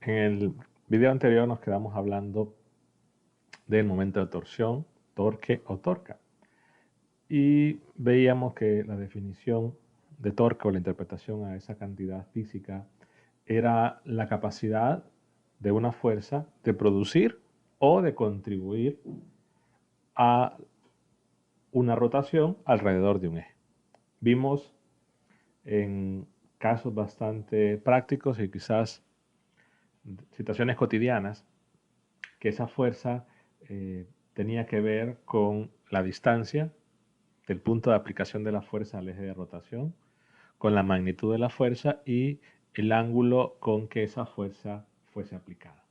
En el video anterior nos quedamos hablando del momento de torsión, torque o torca. Y veíamos que la definición de torque o la interpretación a esa cantidad física era la capacidad de una fuerza de producir o de contribuir a una rotación alrededor de un eje. Vimos en casos bastante prácticos y quizás situaciones cotidianas que esa fuerza tenía que ver con la distancia del punto de aplicación de la fuerza al eje de rotación, con la magnitud de la fuerza y el ángulo con que esa fuerza fuese aplicada.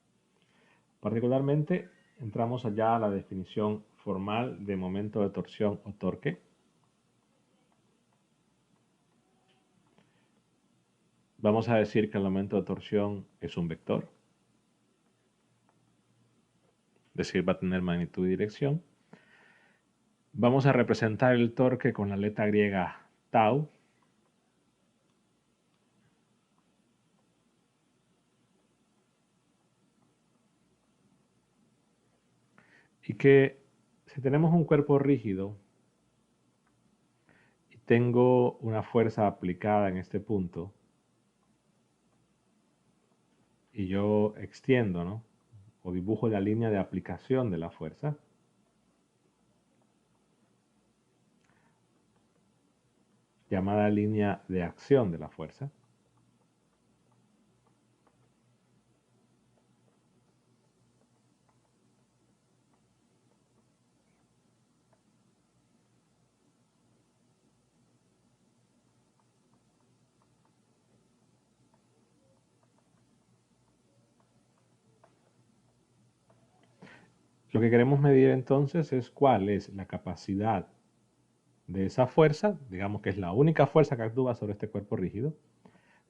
Particularmente, entramos allá a la definición formal de momento de torsión o torque. Vamos a decir que el momento de torsión es un vector, es decir, va a tener magnitud y dirección. Vamos a representar el torque con la letra griega tau. Y que si tenemos un cuerpo rígido y tengo una fuerza aplicada en este punto y yo extiendo, ¿no?, o dibujo la línea de aplicación de la fuerza, llamada línea de acción de la fuerza, lo que queremos medir entonces es cuál es la capacidad de esa fuerza, digamos que es la única fuerza que actúa sobre este cuerpo rígido,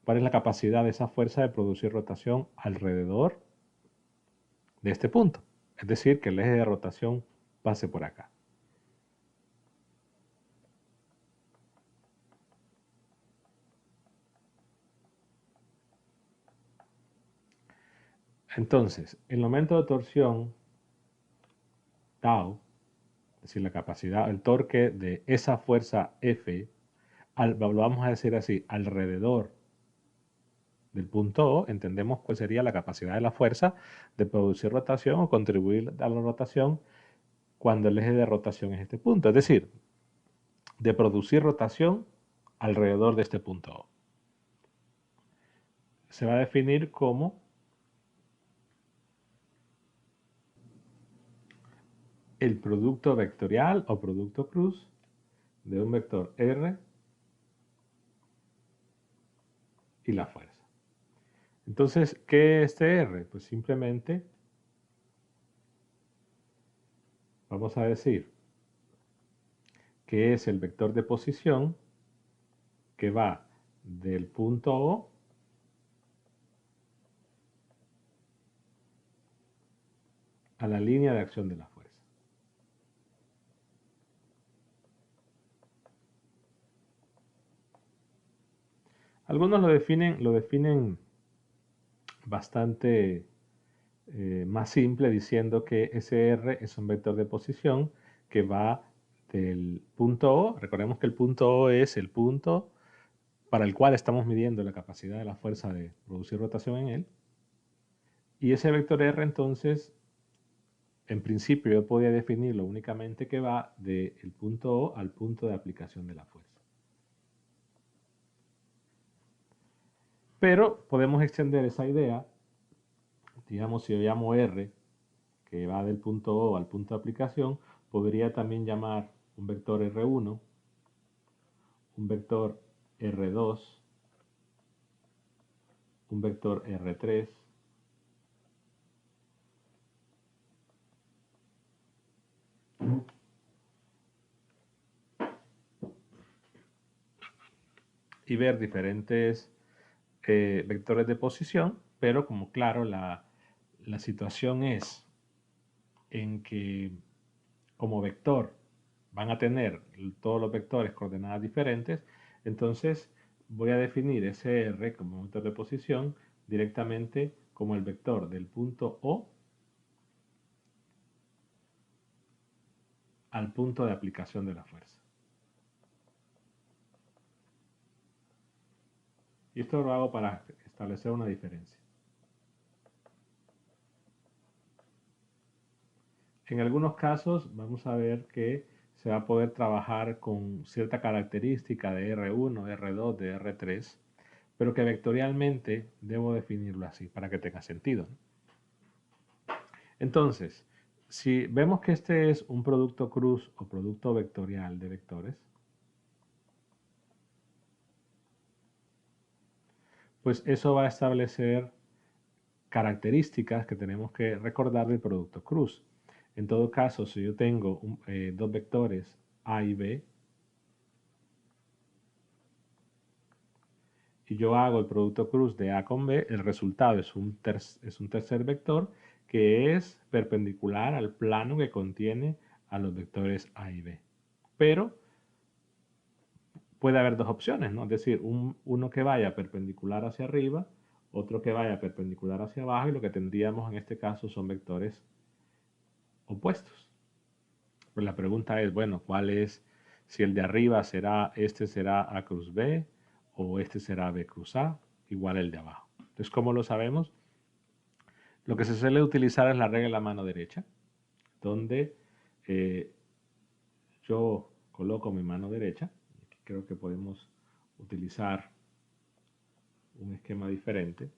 cuál es la capacidad de esa fuerza de producir rotación alrededor de este punto. Es decir, que el eje de rotación pase por acá. Entonces, el momento de torsión, tau, es decir, la capacidad, el torque de esa fuerza F, lo vamos a decir así, alrededor del punto O, entendemos cuál sería la capacidad de la fuerza de producir rotación o contribuir a la rotación cuando el eje de rotación es este punto. Es decir, de producir rotación alrededor de este punto O. Se va a definir como el producto vectorial o producto cruz de un vector R y la fuerza. Entonces, ¿qué es este R? Pues simplemente vamos a decir que es el vector de posición que va del punto O a la línea de acción de la fuerza. Algunos lo definen bastante más simple diciendo que ese R es un vector de posición que va del punto O. Recordemos que el punto O es el punto para el cual estamos midiendo la capacidad de la fuerza de producir rotación en él. Y ese vector R entonces, en principio yo podía definirlo únicamente que va del punto O al punto de aplicación de la fuerza. Pero podemos extender esa idea, digamos, si yo llamo R, que va del punto O al punto de aplicación, podría también llamar un vector R1, un vector R2, un vector R3, y ver diferentes vectores de posición, pero como claro, la situación es en que como vector van a tener todos los vectores coordenadas diferentes, entonces voy a definir ese R como vector de posición directamente como el vector del punto O al punto de aplicación de la fuerza. Y esto lo hago para establecer una diferencia. En algunos casos vamos a ver que se va a poder trabajar con cierta característica de R1, R2, de R3, pero que vectorialmente debo definirlo así para que tenga sentido. Entonces, si vemos que este es un producto cruz o producto vectorial de vectores, pues eso va a establecer características que tenemos que recordar del producto cruz. En todo caso, si yo tengo dos vectores A y B, y yo hago el producto cruz de A con B, el resultado es un tercer vector que es perpendicular al plano que contiene a los vectores A y B. Pero puede haber dos opciones, ¿no? Es decir, uno que vaya perpendicular hacia arriba, otro que vaya perpendicular hacia abajo, y lo que tendríamos en este caso son vectores opuestos. Pues la pregunta es, bueno, ¿cuál es? Si el de arriba será, este será A cruz B, o este será B cruz A, igual el de abajo. Entonces, ¿cómo lo sabemos? Lo que se suele utilizar es la regla de la mano derecha, donde yo coloco mi mano derecha. Aquí creo que podemos utilizar un esquema diferente,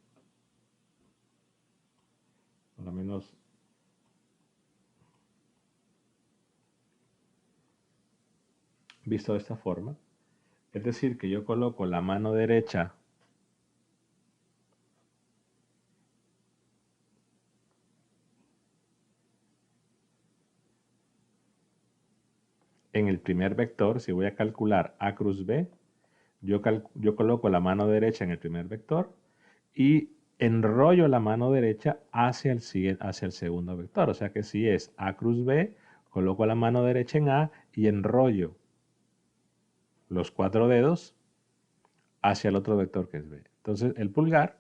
por lo menos visto de esta forma. Es decir, que yo coloco la mano derecha en el primer vector. Si voy a calcular A cruz B, yo coloco la mano derecha en el primer vector y enrollo la mano derecha hacia el segundo vector. O sea que si es A cruz B, coloco la mano derecha en A y enrollo los 4 dedos hacia el otro vector que es B. Entonces el pulgar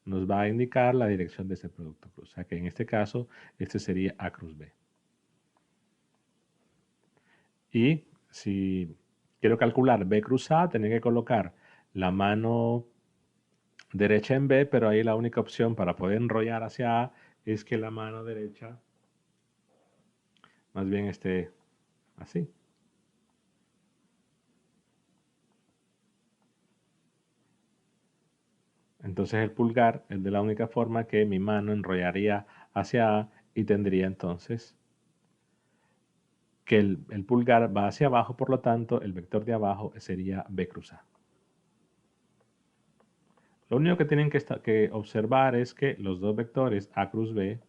nos va a indicar la dirección de ese producto cruz. O sea que en este caso, este sería A cruz B. Y si quiero calcular B cruz A, tengo que colocar la mano derecha en B, pero ahí la única opción para poder enrollar hacia A es que la mano derecha más bien esté así. Entonces el pulgar es de la única forma que mi mano enrollaría hacia A y tendría entonces que el pulgar va hacia abajo, por lo tanto el vector de abajo sería B cruz A. Lo único que tienen que observar es que los dos vectores A cruz B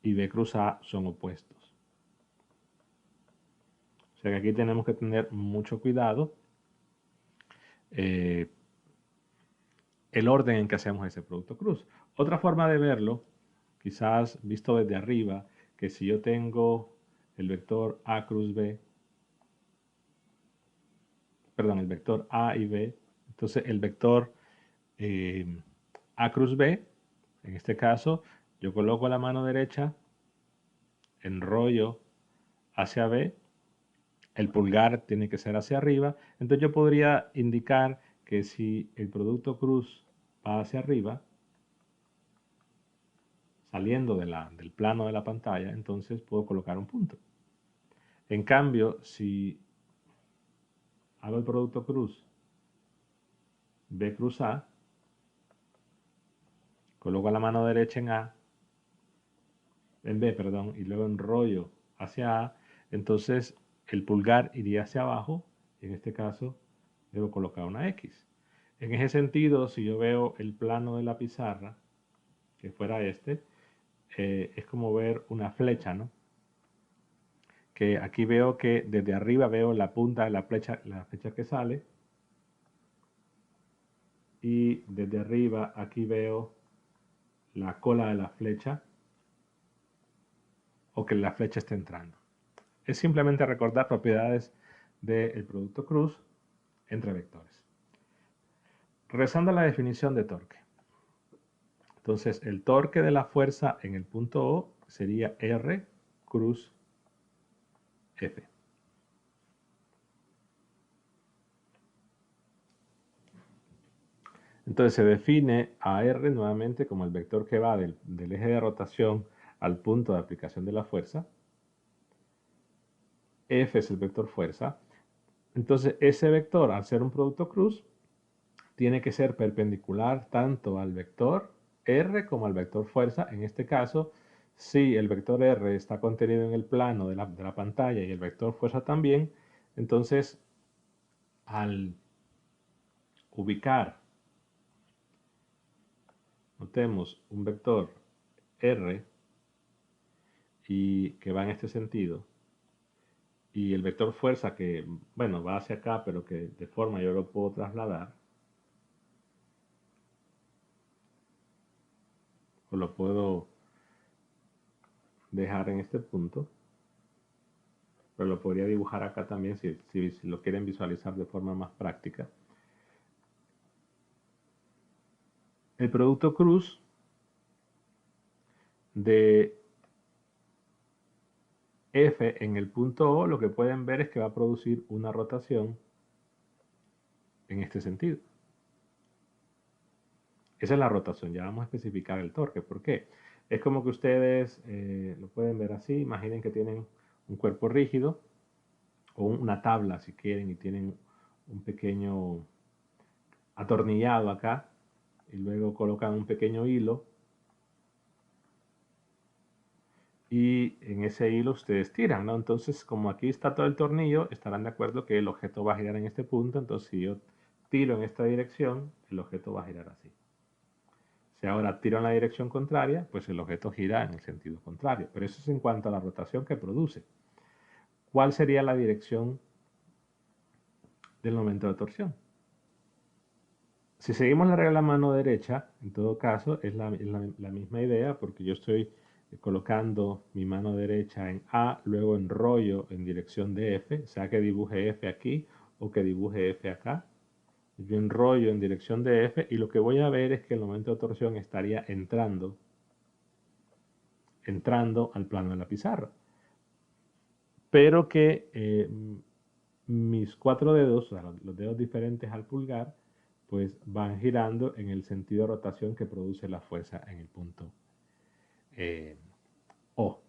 y B cruz A son opuestos. O sea que aquí tenemos que tener mucho cuidado el orden en que hacemos ese producto cruz. Otra forma de verlo, quizás visto desde arriba, que si yo tengo el vector A cruz B, perdón, el vector A y B, entonces el vector A cruz B, en este caso, yo coloco la mano derecha, enrollo hacia B, el pulgar tiene que ser hacia arriba, entonces yo podría indicar que si el producto cruz va hacia arriba, saliendo del plano de la pantalla, entonces puedo colocar un punto. En cambio, si hago el producto cruz B cruz A, coloco la mano derecha en B, perdón, y luego enrollo hacia A, entonces el pulgar iría hacia abajo, y en este caso debo colocar una X. En ese sentido, si yo veo el plano de la pizarra, que fuera este, es como ver una flecha, ¿no? Que aquí veo que desde arriba veo la punta de la flecha que sale, y desde arriba aquí veo la cola de la flecha, o que la flecha esté entrando. Es simplemente recordar propiedades del producto cruz entre vectores. Regresando a la definición de torque. Entonces, el torque de la fuerza en el punto O sería R cruz F. Entonces se define a R nuevamente como el vector que va del eje de rotación al punto de aplicación de la fuerza. F es el vector fuerza. Entonces ese vector, al ser un producto cruz, tiene que ser perpendicular tanto al vector R como al vector fuerza. En este caso, si el vector R está contenido en el plano de la pantalla y el vector fuerza también, entonces al ubicar, notemos un vector R y que va en este sentido, y el vector fuerza que, bueno, va hacia acá, pero que de forma yo lo puedo trasladar, o lo puedo dejar en este punto, pero lo podría dibujar acá también si lo quieren visualizar de forma más práctica. El producto cruz de F en el punto O, lo que pueden ver es que va a producir una rotación en este sentido. Esa es la rotación, ya vamos a especificar el torque. ¿Por qué? Es como que ustedes lo pueden ver así, imaginen que tienen un cuerpo rígido, o una tabla si quieren, y tienen un pequeño atornillado acá, y luego colocan un pequeño hilo, y en ese hilo ustedes tiran, ¿no? Entonces, como aquí está todo el tornillo, estarán de acuerdo que el objeto va a girar en este punto. Entonces, si yo tiro en esta dirección, el objeto va a girar así. Si ahora tiro en la dirección contraria, pues el objeto gira en el sentido contrario. Pero eso es en cuanto a la rotación que produce. ¿Cuál sería la dirección del momento de torsión? Si seguimos la regla mano derecha, en todo caso, es la misma idea, porque yo estoy colocando mi mano derecha en A, luego enrollo en dirección de F, sea que dibuje F aquí o que dibuje F acá. Yo enrollo en dirección de F y lo que voy a ver es que el momento de torsión estaría entrando al plano de la pizarra. Pero que mis 4 dedos, o sea, los dedos diferentes al pulgar, pues van girando en el sentido de rotación que produce la fuerza en el punto O.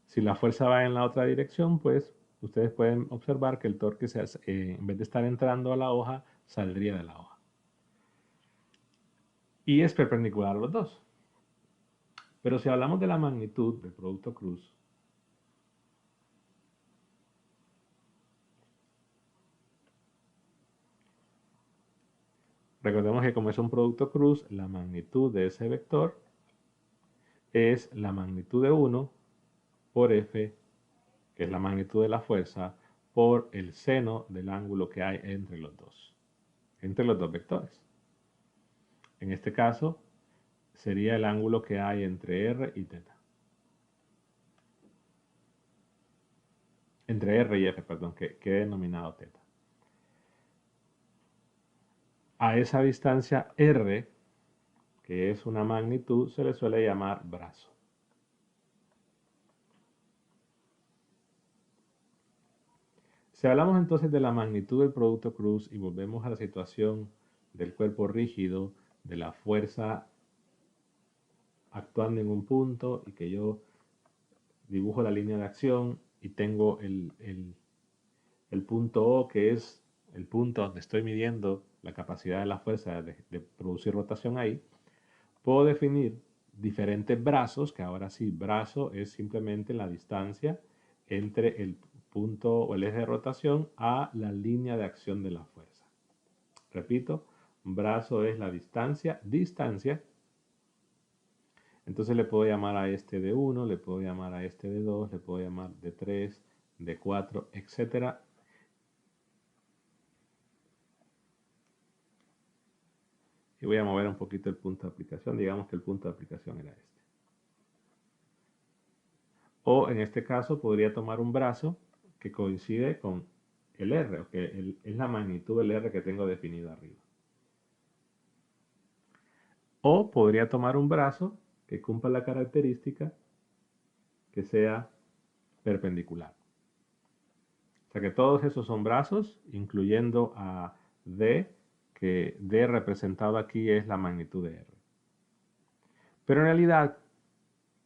Si la fuerza va en la otra dirección, pues ustedes pueden observar que el torque, en vez de estar entrando a la hoja, saldría de la hoja. Y es perpendicular a los dos. Pero si hablamos de la magnitud del producto cruz, recordemos que como es un producto cruz, la magnitud de ese vector es la magnitud de 1 por F, que es la magnitud de la fuerza, por el seno del ángulo que hay entre los dos vectores. En este caso, sería el ángulo que hay entre R y θ. Entre R y F, perdón, que he denominado θ. A esa distancia R, que es una magnitud, se le suele llamar brazo. Si hablamos entonces de la magnitud del producto cruz y volvemos a la situación del cuerpo rígido, de la fuerza actuando en un punto y que yo dibujo la línea de acción y tengo el punto O, que es el punto donde estoy midiendo la capacidad de la fuerza de producir rotación ahí, puedo definir diferentes brazos, que ahora sí, brazo es simplemente la distancia entre el punto o el eje de rotación a la línea de acción de la fuerza. Repito, brazo es la distancia, entonces le puedo llamar a este de 1, le puedo llamar a este de 2, le puedo llamar de 3, de 4, etc. Y voy a mover un poquito el punto de aplicación. Digamos que el punto de aplicación era este. O en este caso podría tomar un brazo que coincide con el R, o que es la magnitud del R que tengo definido arriba. O podría tomar un brazo que cumpla la característica que sea perpendicular. O sea que todos esos son brazos, incluyendo a D, que D representado aquí es la magnitud de R. Pero en realidad,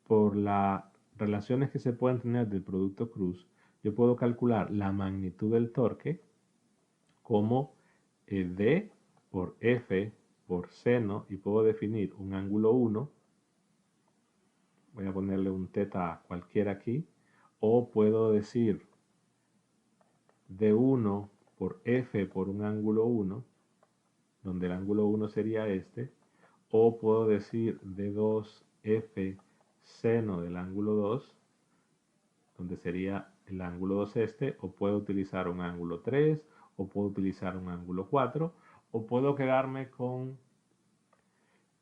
por las relaciones que se pueden tener del producto cruz, yo puedo calcular la magnitud del torque como D por F por seno, y puedo definir un ángulo 1, voy a ponerle un teta cualquiera aquí, o puedo decir D1 por F por un ángulo 1, donde el ángulo 1 sería este, o puedo decir D2F seno del ángulo 2, donde sería el ángulo 2 este, o puedo utilizar un ángulo 3, o puedo utilizar un ángulo 4, o puedo quedarme con,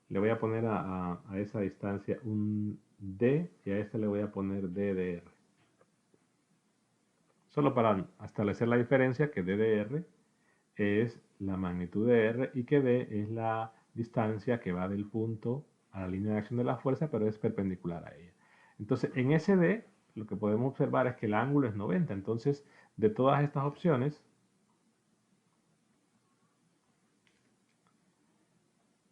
le voy a poner a esa distancia un D, y a este le voy a poner D de R. Solo para establecer la diferencia, que D de R es la magnitud de R y que D es la distancia que va del punto a la línea de acción de la fuerza, pero es perpendicular a ella. Entonces, en ese D, lo que podemos observar es que el ángulo es 90. Entonces, de todas estas opciones,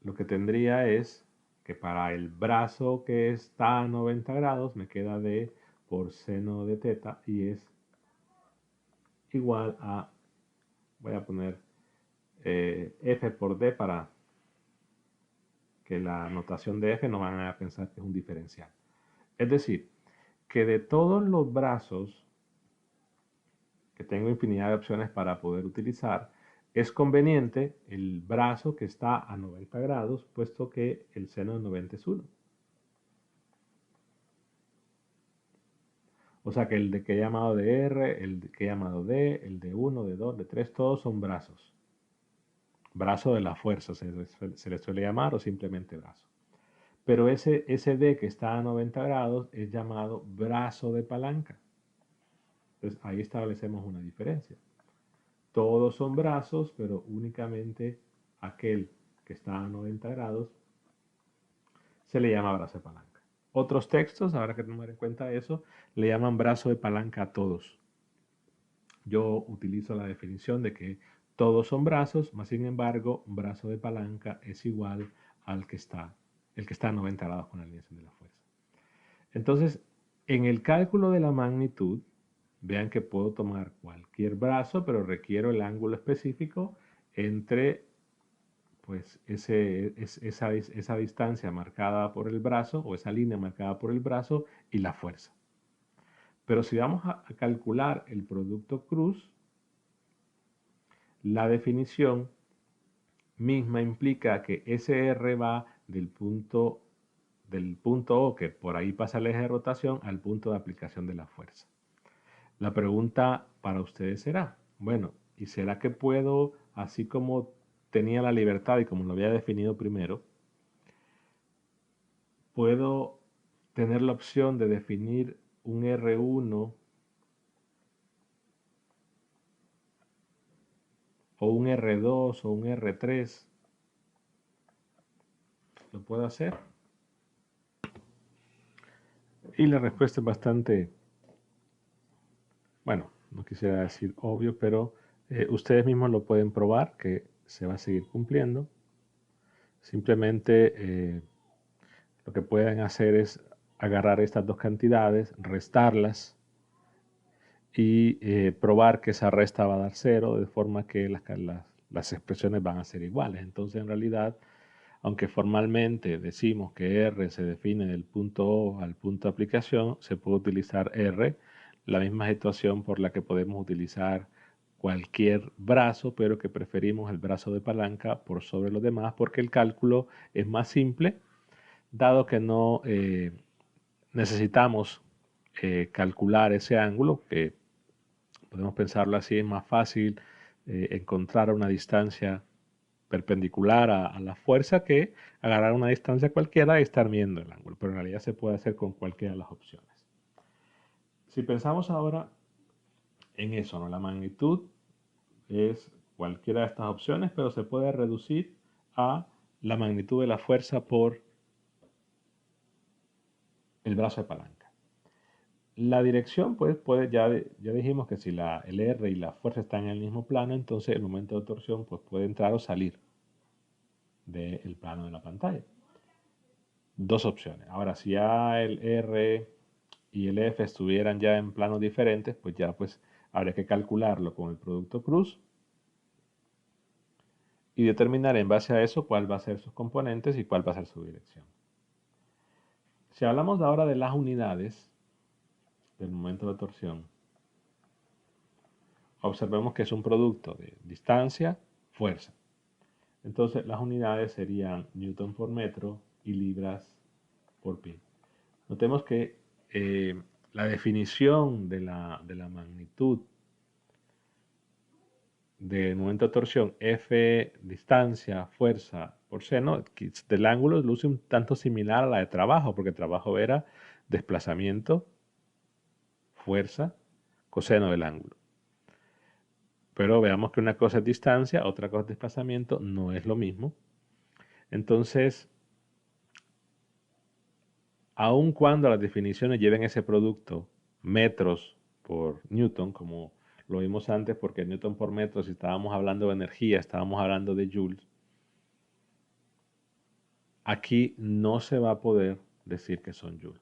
lo que tendría es que para el brazo que está a 90 grados, me queda D por seno de teta, y es igual a, voy a poner F por D para que la notación de F no van a pensar que es un diferencial. Es decir, que de todos los brazos, que tengo infinidad de opciones para poder utilizar, es conveniente el brazo que está a 90 grados, puesto que el seno de 90 es 1. O sea que el de que he llamado de R, el que he llamado D, el de 1, de 2, de 3, todos son brazos. Brazo de la fuerza se le suele llamar, o simplemente brazo. Pero ese D que está a 90 grados es llamado brazo de palanca. Entonces ahí establecemos una diferencia. Todos son brazos, pero únicamente aquel que está a 90 grados se le llama brazo de palanca. Otros textos, habrá que tomar en cuenta eso, le llaman brazo de palanca a todos. Yo utilizo la definición de que todos son brazos, más sin embargo, un brazo de palanca es igual al que está, el que está a 90 grados con la alineación de la fuerza. Entonces, en el cálculo de la magnitud, vean que puedo tomar cualquier brazo, pero requiero el ángulo específico entre pues, esa distancia marcada por el brazo, o esa línea marcada por el brazo, y la fuerza. Pero si vamos a calcular el producto cruz, la definición misma implica que ese R va del punto O, que por ahí pasa el eje de rotación, al punto de aplicación de la fuerza. La pregunta para ustedes será, bueno, ¿y será que puedo, así como tenía la libertad y como lo había definido primero, puedo tener la opción de definir un R1 o un R2 o un R3? ¿Lo puedo hacer? Y la respuesta es bastante, bueno, no quisiera decir obvio, pero ustedes mismos lo pueden probar, que se va a seguir cumpliendo. Simplemente lo que pueden hacer es agarrar estas dos cantidades, restarlas y probar que esa resta va a dar 0, de forma que las expresiones van a ser iguales. Entonces, en realidad, aunque formalmente decimos que R se define del punto O al punto de aplicación, se puede utilizar R, la misma situación por la que podemos utilizar cualquier brazo, pero que preferimos el brazo de palanca por sobre los demás, porque el cálculo es más simple, dado que no necesitamos calcular ese ángulo, que podemos pensarlo así, es más fácil encontrar una distancia perpendicular a la fuerza que agarrar una distancia cualquiera y estar viendo el ángulo, pero en realidad se puede hacer con cualquiera de las opciones. Si pensamos ahora en eso, ¿no? La magnitud es cualquiera de estas opciones, pero se puede reducir a la magnitud de la fuerza por el brazo de palanca. La dirección, pues, ya dijimos que si el R y la fuerza están en el mismo plano, entonces el momento de torsión pues, puede entrar o salir del plano de la pantalla. Dos opciones. Ahora, si ya el R y el F estuvieran ya en planos diferentes, pues ya pues habría que calcularlo con el producto cruz y determinar en base a eso cuál va a ser sus componentes y cuál va a ser su dirección. Si hablamos ahora de las unidades del momento de torsión, observemos que es un producto de distancia, fuerza. Entonces las unidades serían newton por metro y libras por pi. Notemos que la definición de la magnitud del momento de torsión, F, distancia, fuerza por seno, del ángulo luce un tanto similar a la de trabajo, porque trabajo era desplazamiento, fuerza, coseno del ángulo. Pero veamos que una cosa es distancia, otra cosa es desplazamiento, no es lo mismo. Entonces, aun cuando las definiciones lleven ese producto metros por newton, como lo vimos antes, porque newton por metro, si estábamos hablando de energía, estábamos hablando de joules, aquí no se va a poder decir que son joules.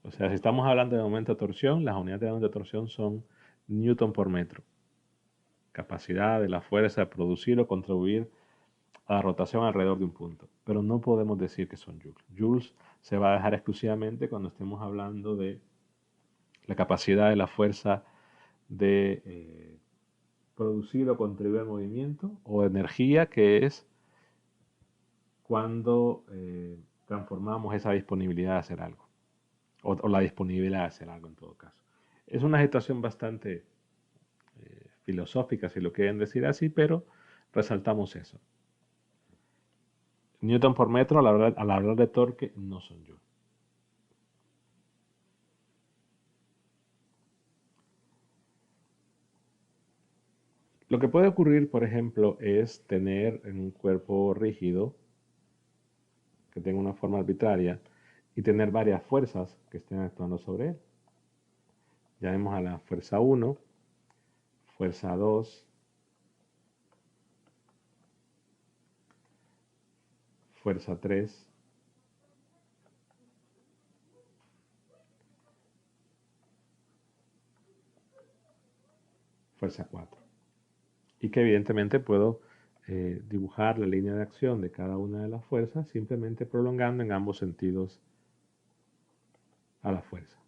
O sea, si estamos hablando de momento de torsión, las unidades de momento de torsión son newton por metro. Capacidad de la fuerza de producir o contribuir a la rotación alrededor de un punto. Pero no podemos decir que son joules. Joules se va a dejar exclusivamente cuando estemos hablando de la capacidad de la fuerza de producir o contribuir al movimiento, o energía, que es cuando transformamos esa disponibilidad de hacer algo, o la disponibilidad de hacer algo en todo caso. Es una situación bastante filosófica, si lo quieren decir así, pero resaltamos eso. Newton por metro al hablar de torque no son joules. Lo que puede ocurrir, por ejemplo, es tener en un cuerpo rígido que tenga una forma arbitraria y tener varias fuerzas que estén actuando sobre él. Llamemos a la fuerza 1, fuerza 2, fuerza 3, fuerza 4. Y que evidentemente puedo dibujar la línea de acción de cada una de las fuerzas simplemente prolongando en ambos sentidos a la fuerza.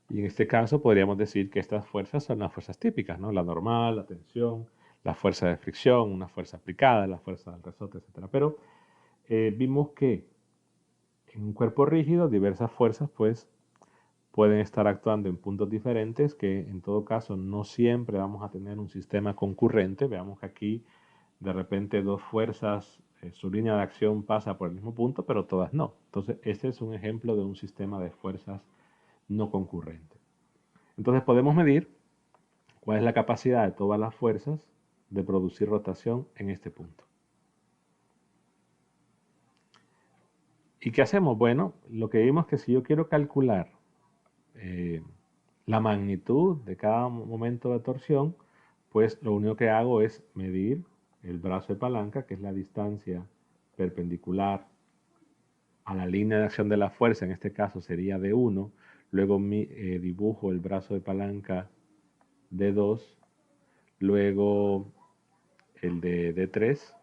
Y en este caso podríamos decir que estas fuerzas son las fuerzas típicas, ¿no? La normal, la tensión, la fuerza de fricción, una fuerza aplicada, la fuerza del resorte, etc. Pero vimos que en un cuerpo rígido diversas fuerzas pues pueden estar actuando en puntos diferentes, que en todo caso no siempre vamos a tener un sistema concurrente. Veamos que aquí de repente dos fuerzas, su línea de acción pasa por el mismo punto, pero todas no. Entonces este es un ejemplo de un sistema de fuerzas no concurrente. Entonces podemos medir cuál es la capacidad de todas las fuerzas de producir rotación en este punto. ¿Y qué hacemos? Bueno, lo que vimos es que si yo quiero calcular la magnitud de cada momento de torsión, pues lo único que hago es medir el brazo de palanca, que es la distancia perpendicular a la línea de acción de la fuerza, en este caso sería de 1, luego dibujo el brazo de palanca de 2, luego el de 3,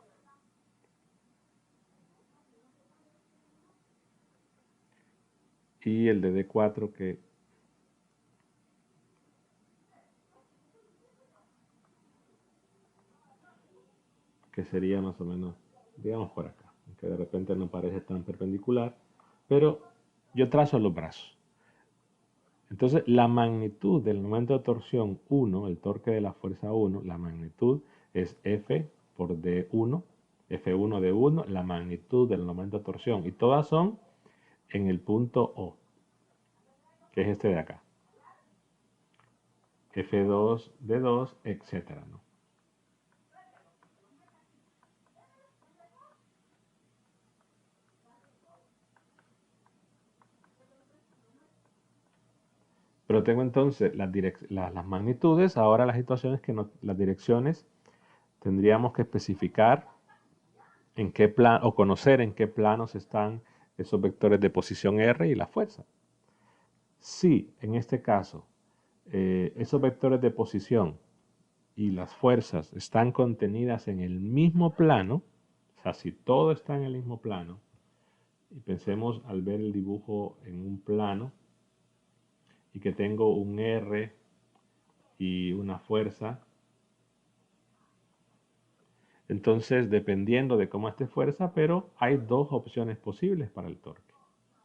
y el de D4 que sería más o menos, digamos por acá, que de repente no parece tan perpendicular, pero yo trazo los brazos. Entonces la magnitud del momento de torsión 1, el torque de la fuerza 1, la magnitud es F por D1, F1 de 1, la magnitud del momento de torsión. Y todas son en el punto O, que es este de acá. F2 de 2, etcétera, ¿no? Pero tengo entonces las magnitudes. Ahora la situación es que las direcciones tendríamos que especificar en qué plano, o conocer en qué planos están esos vectores de posición R y la fuerza. Si en este caso esos vectores de posición y las fuerzas están contenidas en el mismo plano, o sea, si todo está en el mismo plano, y pensemos al ver el dibujo en un plano y que tengo un R y una fuerza, entonces dependiendo de cómo esté fuerza, pero hay dos opciones posibles para el torque.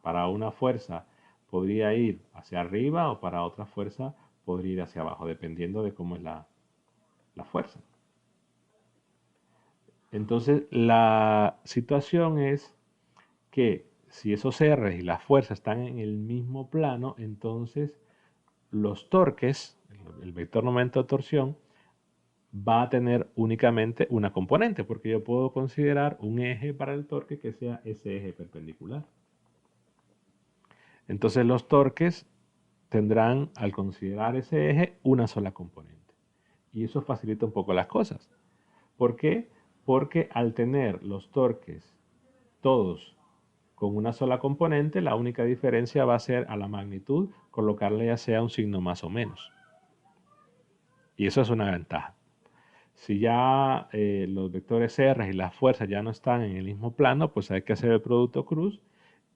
Para una fuerza podría ir hacia arriba o para otra fuerza podría ir hacia abajo, dependiendo de cómo es la fuerza. Entonces la situación es que si esos R y las fuerzas están en el mismo plano, entonces los torques, el vector momento de torsión, va a tener únicamente una componente, porque yo puedo considerar un eje para el torque que sea ese eje perpendicular. Entonces los torques tendrán, al considerar ese eje, una sola componente. Y eso facilita un poco las cosas. ¿Por qué? Porque al tener los torques todos con una sola componente, la única diferencia va a ser a la magnitud colocarle ya sea un signo más o menos. Y eso es una ventaja. Si ya los vectores R y las fuerzas ya no están en el mismo plano, pues hay que hacer el producto cruz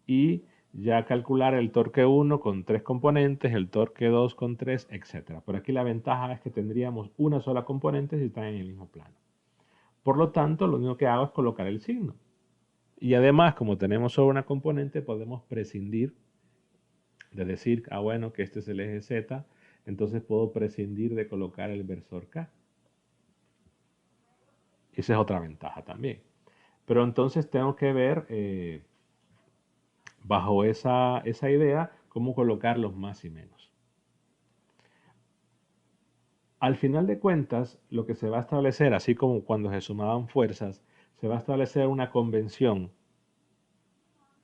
y ya calcular el torque 1 con 3 componentes, el torque 2 con 3, etc. Por aquí la ventaja es que tendríamos una sola componente si están en el mismo plano. Por lo tanto, lo único que hago es colocar el signo. Y además, como tenemos solo una componente, podemos prescindir de decir, bueno, que este es el eje Z, entonces puedo prescindir de colocar el versor K. Esa es otra ventaja también. Pero entonces tengo que ver, bajo esa idea, cómo colocar los más y menos. Al final de cuentas, lo que se va a establecer, así como cuando se sumaban fuerzas, se va a establecer una convención.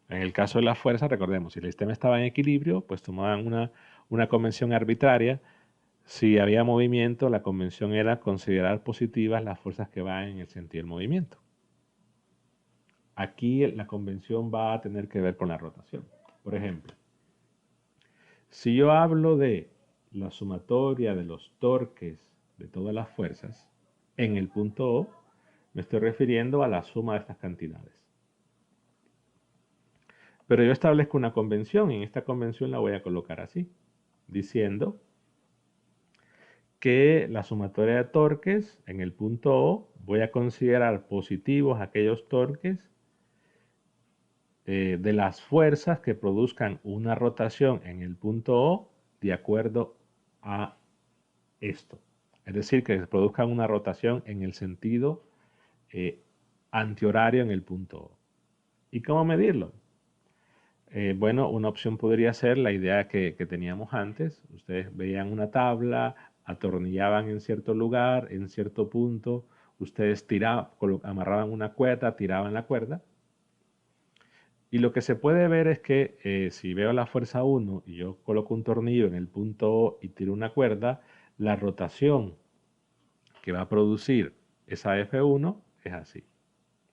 En el caso de las fuerzas, recordemos, si el sistema estaba en equilibrio, pues tomaban una convención arbitraria. Si había movimiento, la convención era considerar positivas las fuerzas que van en el sentido del movimiento. Aquí la convención va a tener que ver con la rotación. Por ejemplo, si yo hablo de la sumatoria de los torques de todas las fuerzas en el punto O, me estoy refiriendo a la suma de estas cantidades. Pero yo establezco una convención y en esta convención la voy a colocar así, diciendo que la sumatoria de torques en el punto O voy a considerar positivos aquellos torques de las fuerzas que produzcan una rotación en el punto O de acuerdo a esto. Es decir, que produzcan una rotación en el sentido antihorario en el punto O. ¿Y cómo medirlo? Bueno, una opción podría ser la idea que teníamos antes. Ustedes veían una tabla, atornillaban en cierto lugar, en cierto punto, ustedes amarraban una cuerda, tiraban la cuerda. Y lo que se puede ver es que si veo la fuerza 1 y yo coloco un tornillo en el punto O y tiro una cuerda, la rotación que va a producir esa F1 es así,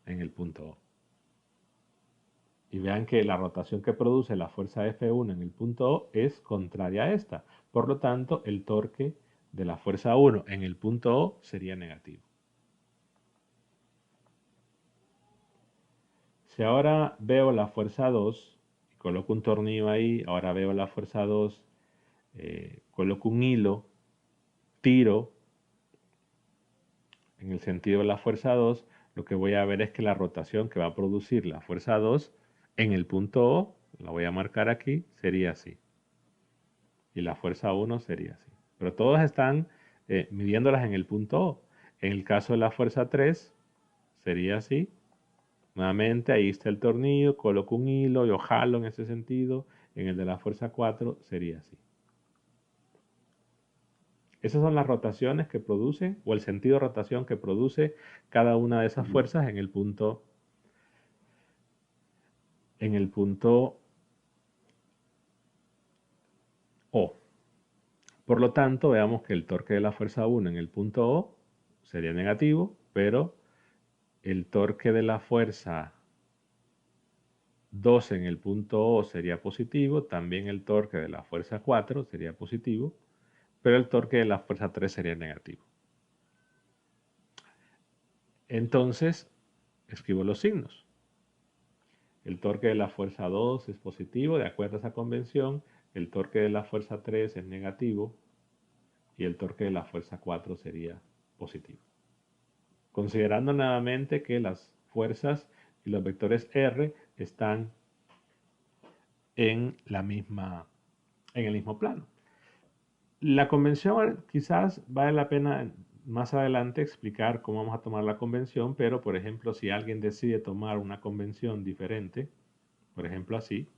en el punto O. Y vean que la rotación que produce la fuerza F1 en el punto O es contraria a esta. Por lo tanto, el torque de la fuerza 1 en el punto O sería negativo. Si ahora veo la fuerza 2 y coloco un tornillo ahí, ahora veo la fuerza 2, coloco un hilo, tiro en el sentido de la fuerza 2, lo que voy a ver es que la rotación que va a producir la fuerza 2 en el punto O, la voy a marcar aquí, sería así. Y la fuerza 1 sería así. Pero todas están midiéndolas en el punto O. En el caso de la fuerza 3 sería así Nuevamente, ahí está el tornillo, coloco un hilo, yo jalo en ese sentido. En el de la fuerza 4 sería así. Esas son las rotaciones que produce, o el sentido de rotación que produce cada una de esas fuerzas en el punto O. Por lo tanto, veamos que el torque de la fuerza 1 en el punto O sería negativo, pero el torque de la fuerza 2 en el punto O sería positivo, también el torque de la fuerza 4 sería positivo, pero el torque de la fuerza 3 sería negativo. Entonces, escribo los signos. El torque de la fuerza 2 es positivo, de acuerdo a esa convención. El torque de la fuerza 3 es negativo y el torque de la fuerza 4 sería positivo. Considerando nuevamente que las fuerzas y los vectores R están en el mismo plano. La convención quizás vale la pena más adelante explicar cómo vamos a tomar la convención, pero por ejemplo, si alguien decide tomar una convención diferente, por ejemplo así,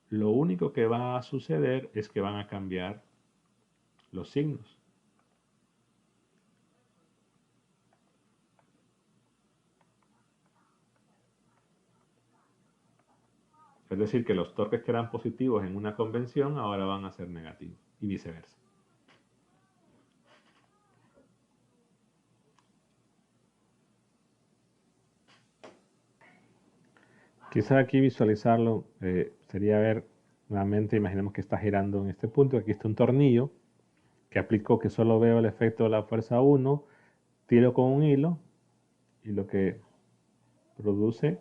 lo único que va a suceder es que van a cambiar los signos. Es decir, que los torques que eran positivos en una convención ahora van a ser negativos y viceversa. Quizá aquí visualizarlo sería ver nuevamente, imaginemos que está girando en este punto, aquí está un tornillo que aplico que solo veo el efecto de la fuerza 1, tiro con un hilo y lo que produce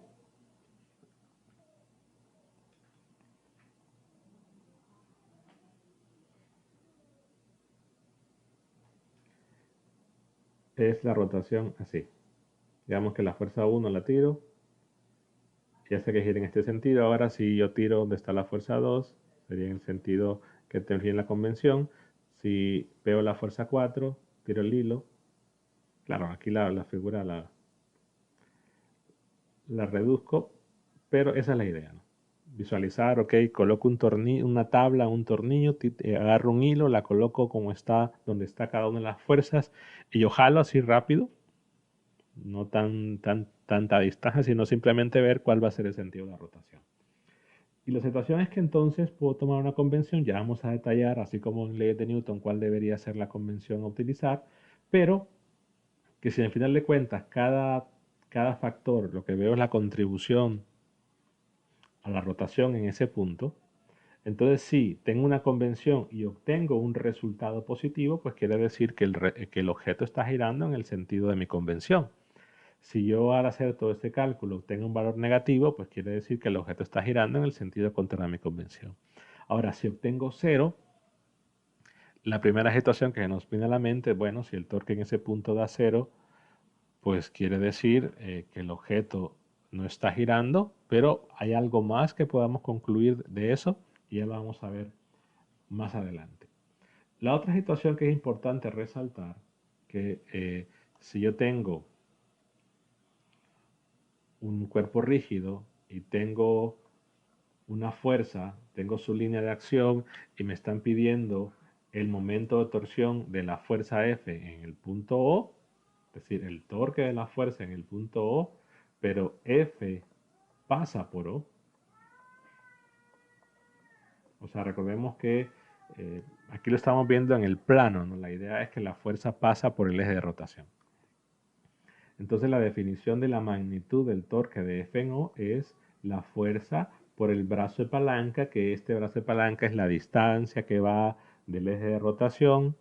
es la rotación así. Digamos que la fuerza 1 la tiro y hace que gire en este sentido. Ahora si yo tiro donde está la fuerza 2, sería en el sentido que tendría en la convención. Si veo la fuerza 4, tiro el hilo. Claro, aquí la figura la reduzco, pero esa es la idea, ¿no? Visualizar, ok, coloco un tornillo, una tabla, un tornillo, agarro un hilo, la coloco como está, donde está cada una de las fuerzas, y yo jalo así rápido, no tanta distancia, sino simplemente ver cuál va a ser el sentido de la rotación. Y la situación es que entonces puedo tomar una convención, ya vamos a detallar, así como en leyes de Newton, cuál debería ser la convención a utilizar, pero que si al final de cuentas cada factor, lo que veo es la contribución a la rotación en ese punto, entonces si tengo una convención y obtengo un resultado positivo, pues quiere decir que el objeto está girando en el sentido de mi convención. Si yo al hacer todo este cálculo obtengo un valor negativo, pues quiere decir que el objeto está girando en el sentido contrario a mi convención. Ahora, si obtengo 0, la primera situación que nos viene a la mente, bueno, si el torque en ese punto da 0, pues quiere decir que el objeto no está girando, pero hay algo más que podamos concluir de eso y ya lo vamos a ver más adelante. La otra situación que es importante resaltar, que si yo tengo un cuerpo rígido y tengo una fuerza, tengo su línea de acción y me están pidiendo el momento de torsión de la fuerza F en el punto O, es decir, el torque de la fuerza en el punto O, pero F pasa por O. O sea, recordemos que aquí lo estamos viendo en el plano, ¿no? La idea es que la fuerza pasa por el eje de rotación. Entonces la definición de la magnitud del torque de F en O es la fuerza por el brazo de palanca, que este brazo de palanca es la distancia que va del eje de rotación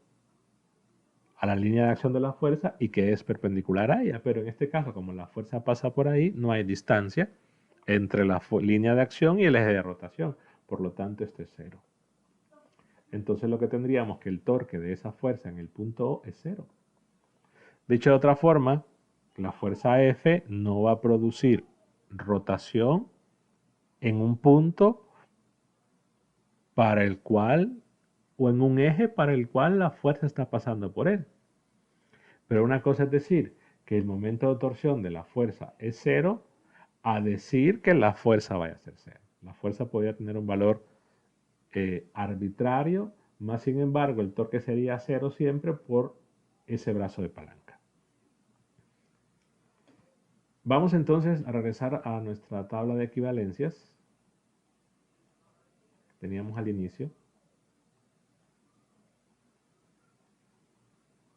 a la línea de acción de la fuerza y que es perpendicular a ella. Pero en este caso, como la fuerza pasa por ahí, no hay distancia entre la línea de acción y el eje de rotación. Por lo tanto, este es 0. Entonces lo que tendríamos que el torque de esa fuerza en el punto O es 0. Dicho de otra forma, la fuerza F no va a producir rotación en un punto para el cual, o en un eje para el cual la fuerza está pasando por él. Pero una cosa es decir que el momento de torsión de la fuerza es 0 a decir que la fuerza vaya a ser cero. La fuerza podría tener un valor arbitrario, más sin embargo el torque sería cero siempre por ese brazo de palanca. Vamos entonces a regresar a nuestra tabla de equivalencias que teníamos al inicio.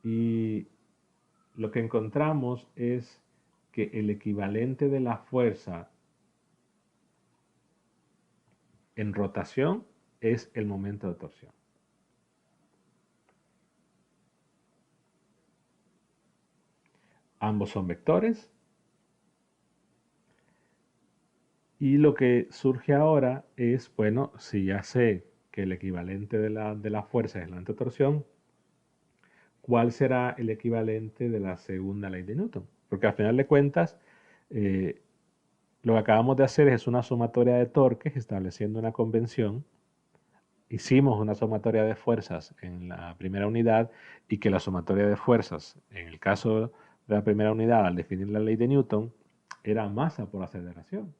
Y lo que encontramos es que el equivalente de la fuerza en rotación es el momento de torsión. Ambos son vectores. Y lo que surge ahora es, bueno, si ya sé que el equivalente de la fuerza es la momento de torsión, ¿cuál será el equivalente de la segunda ley de Newton? Porque al final de cuentas, lo que acabamos de hacer es una sumatoria de torques estableciendo una convención. Hicimos una sumatoria de fuerzas en la primera unidad y que la sumatoria de fuerzas, en el caso de la primera unidad, al definir la ley de Newton, era masa por aceleración.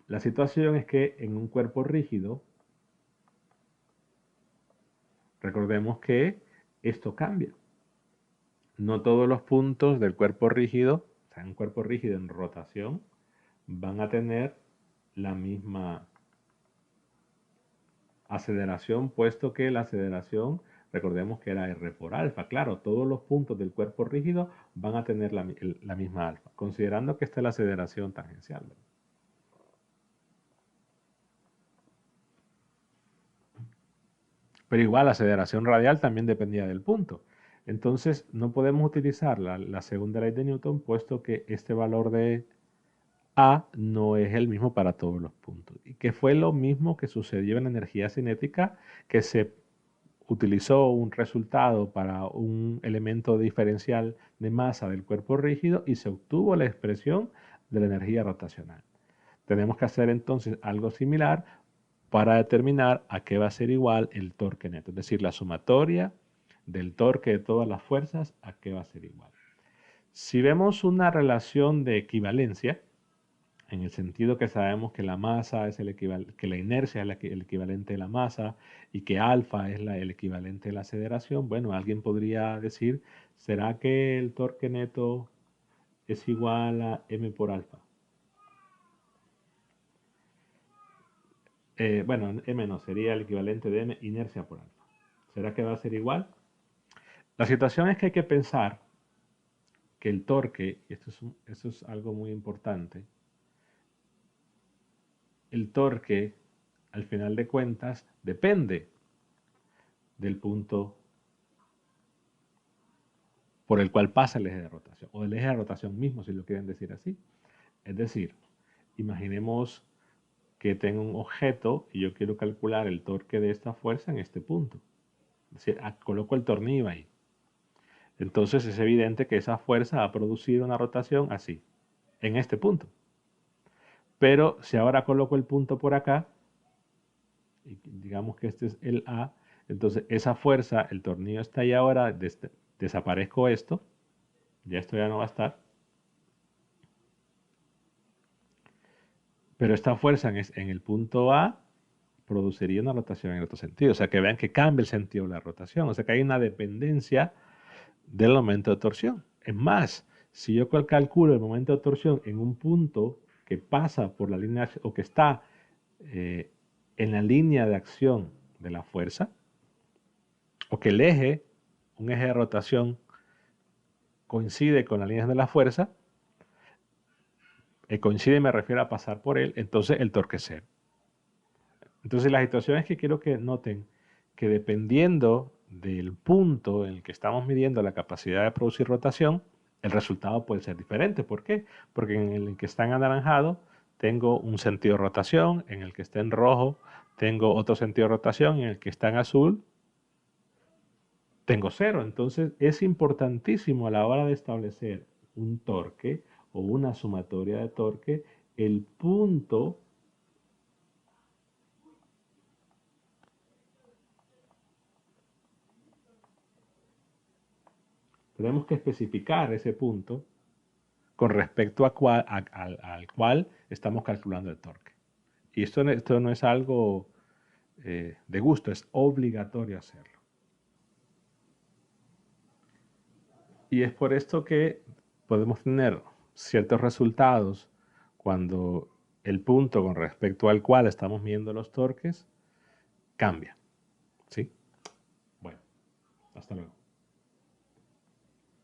La situación es que en un cuerpo rígido, recordemos que esto cambia. No todos los puntos del cuerpo rígido, o sea, un cuerpo rígido en rotación, van a tener la misma aceleración, puesto que la aceleración, recordemos que era R por alfa. Claro, todos los puntos del cuerpo rígido van a tener la misma alfa, considerando que esta es la aceleración tangencial. Pero igual la aceleración radial también dependía del punto. Entonces no podemos utilizar la segunda ley de Newton, puesto que este valor de A no es el mismo para todos los puntos. Y que fue lo mismo que sucedió en la energía cinética, que se utilizó un resultado para un elemento diferencial de masa del cuerpo rígido y se obtuvo la expresión de la energía rotacional. Tenemos que hacer entonces algo similar para determinar a qué va a ser igual el torque neto, es decir, la sumatoria del torque de todas las fuerzas a qué va a ser igual. Si vemos una relación de equivalencia, en el sentido que sabemos que la masa es que la inercia es el equivalente de la masa y que alfa es el equivalente de la aceleración, bueno, alguien podría decir, ¿será que el torque neto es igual a m por alfa? Bueno, m no, sería el equivalente de m inercia por alfa. ¿Será que va a ser igual? La situación es que hay que pensar que el torque, y esto es algo muy importante, el torque, al final de cuentas, depende del punto por el cual pasa el eje de rotación, o del eje de rotación mismo, si lo quieren decir así. Es decir, imaginemos que tengo un objeto y yo quiero calcular el torque de esta fuerza en este punto. Es decir, coloco el tornillo ahí. Entonces es evidente que esa fuerza ha producido una rotación así, en este punto. Pero si ahora coloco el punto por acá, y digamos que este es el A, entonces esa fuerza, el tornillo está ahí ahora, desaparezco esto, ya esto ya no va a estar, pero esta fuerza en el punto A produciría una rotación en otro sentido. O sea, que vean que cambia el sentido de la rotación. O sea, que hay una dependencia del momento de torsión. Es más, si yo calculo el momento de torsión en un punto que pasa por la línea o que está en la línea de acción de la fuerza, o que el eje, un eje de rotación, coincide con la línea de la fuerza, coincide me refiero a pasar por él, entonces el torque es cero. Entonces la situación es que quiero que noten que dependiendo del punto en el que estamos midiendo la capacidad de producir rotación, el resultado puede ser diferente. ¿Por qué? Porque en el que está en anaranjado tengo un sentido de rotación, en el que está en rojo tengo otro sentido de rotación, en el que está en azul tengo cero. Entonces es importantísimo a la hora de establecer un torque o una sumatoria de torque, el punto tenemos que especificar ese punto con respecto al cual estamos calculando el torque. Y esto no es algo de gusto, es obligatorio hacerlo. Y es por esto que podemos tener ciertos resultados cuando el punto con respecto al cual estamos midiendo los torques cambia. ¿Sí? Bueno, hasta luego.